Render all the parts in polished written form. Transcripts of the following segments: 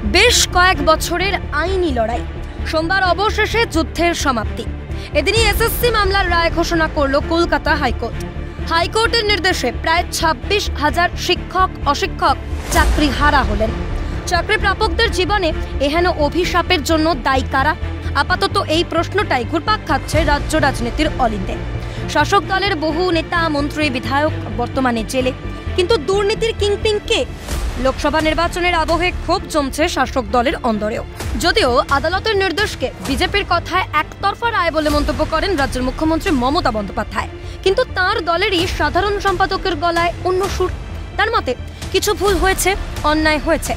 বেশ কয়েক বছরের আইনি লড়াই, সোমবার অবশেষে যুদ্ধের সমাপ্তি। এদিনই এসএসসি মামলার রায় ঘোষণা করল কলকাতা হাইকোর্ট। হাইকোর্টের নির্দেশে প্রায় 26,000 শিক্ষক অশিক্ষক চাকরি হারা হলেন। চাকরি প্রাপকদের জীবনে এহেন অভিশাপের জন্য দায়ী কারা? আপাতত এই প্রশ্নটাই ঘুরপাক খাচ্ছে রাজ্য রাজনীতির অলিন্দে। শাসক দলের বহু নেতা মন্ত্রী বিধায়ক বর্তমানে জেলে, কিন্তু দুর্নীতির কিংপিং কে? লোকসভা নির্বাচনের আবহে ক্ষোভ জমছে শাসক দলের অন্দরেও। যদিও আদালতের নির্দেশকে বিজেপির কথায় একতরফা রায় বলে মন্তব্য করেন রাজ্যের মুখ্যমন্ত্রী মমতা বন্দ্যোপাধ্যায়, কিন্তু তার দলেরই সাধারণ সম্পাদকের গলায় অন্য সুর। তার মতে কিছু ভুল হয়েছে, অন্যায় হয়েছে।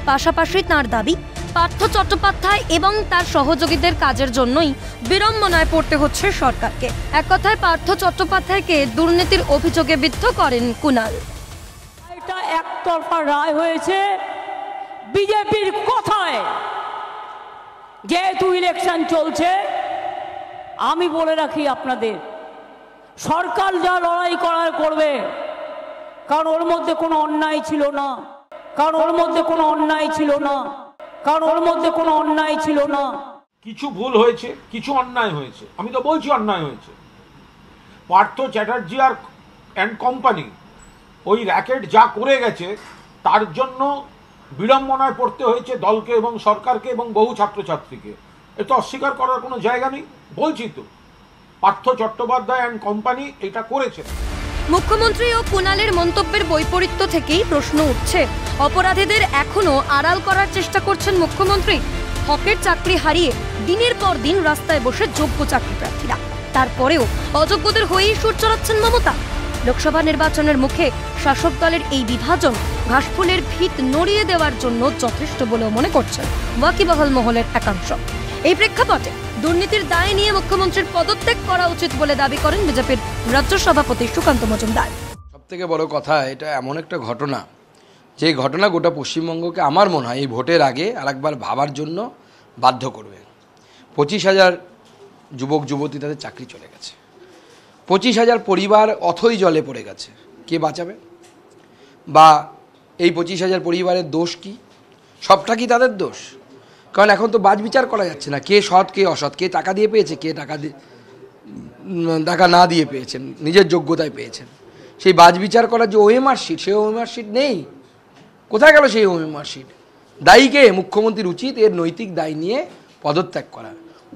পাশাপাশি তার দাবি, পার্থ চট্টোপাধ্যায় এবং তার সহযোগীদের কাজের জন্যই বিড়ম্বনায় পড়তে হচ্ছে সরকারকে। এক কথায় পার্থ চট্টোপাধ্যায়কে দুর্নীতির অভিযোগে বিদ্ধ করেন কুণাল। এটা একতরফা রায় হয়েছে বিজেপির কথায়। যেহেতু ইলেকশন চলছে, আমি বলে রাখি আপনাদের, সরকার যা লড়াই করার করবে, কারণ ওর মধ্যে কোনো অন্যায় ছিল না, কিছু ভুল হয়েছে, কিছু অন্যায় হয়েছে। আমি তো বলছি অন্যায় হয়েছে। পার্থ চ্যাটার্জি আর কোম্পানি ওই র্যাকেট যা করে গেছে, তার জন্য বিড়ম্বনায় পড়তে হয়েছে দলকে এবং সরকারকে এবং বহু ছাত্রছাত্রীকে। এটা অস্বীকার করার কোনো জায়গা নেই। বলছি তো, পার্থ চট্টোপাধ্যায় অ্যান্ড কোম্পানি এটা করেছে। মুখ্যমন্ত্রী ও কুণালের মন্তব্যের বৈপরীত্য থেকেই প্রশ্ন উঠছে, অপরাধীদের এখনো আড়াল করার চেষ্টা করছেন মুখ্যমন্ত্রী। হকের চাকরি হারিয়ে দিনের পর দিন রাস্তায় বসে যোগ্য চাকরি প্রার্থীরা, তারপরেও অযোগ্যদের হয়েই সুর চড়াচ্ছেন মমতা। লোকসভা নির্বাচনের মুখে শাসক দলের এই বিভাজন ঘাসফুলের ভিত নড়িয়ে দেওয়ার জন্য যথেষ্ট বলেও মনে করছেন ওয়াকিবহাল মহলের একাংশ। এই প্রেক্ষাপটে দুর্নীতির দায় নিয়ে মুখ্যমন্ত্রীর পদত্যাগ করা উচিত বলে দাবি করেন বিজেপির রাজ্য সভাপতি সুকান্ত মজুমদার। সবথেকে বড় কথা, এটা এমন একটা ঘটনা, যে ঘটনা গোটা পশ্চিমবঙ্গকে আমার মনে হয় এই ভোটের আগে আরেকবার ভাবার জন্য বাধ্য করবে। 25,000 যুবক যুবতী তাদের চাকরি চলে গেছে, 25,000 পরিবার অথই জলে পড়ে গেছে। কে বাঁচাবে? বা এই 25,000 পরিবারের দোষ কি? সবটা কি তাদের দোষ? কারণ এখন তো বাজ বিচার করা যাচ্ছে না, কে সৎ কে অসৎ, কে টাকা দিয়ে পেয়েছে, কে টাকা না দিয়ে পেয়েছেন, নিজের যোগ্যতায় পেয়েছেন। সেই বাজ বিচার করার যে ওএমআর শিট, সেই ওএমআর শিট নেই। কোথায় গেল সেই ওএমআর শিট? দায়ীকে? মুখ্যমন্ত্রীর উচিত এর নৈতিক দায় নিয়ে পদত্যাগ করা।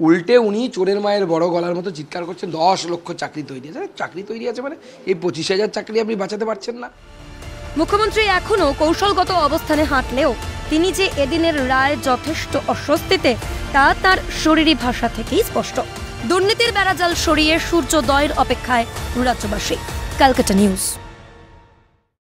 উল্টে উনি চোরের মায়ের বড় গলার মতো চিৎকার করছেন 10 লক্ষ চাকরি তৈরি আছে। চাকরি তৈরি আছে মানে এই 25,000 চাকরি আপনি বাঁচাতে পারছেন না। মুখ্যমন্ত্রী এখনো কৌশলগত অবস্থানে হাঁটলেও তিনি যে এদিনের রায় যথেষ্ট অস্বস্তিতে, তা তার শরীরী ভাষা থেকেই স্পষ্ট। দুর্নীতির বেড়াজাল সরিয়ে সূর্যোদয়ের অপেক্ষায় রাজ্যবাসী। ক্যালকাটা নিউজ।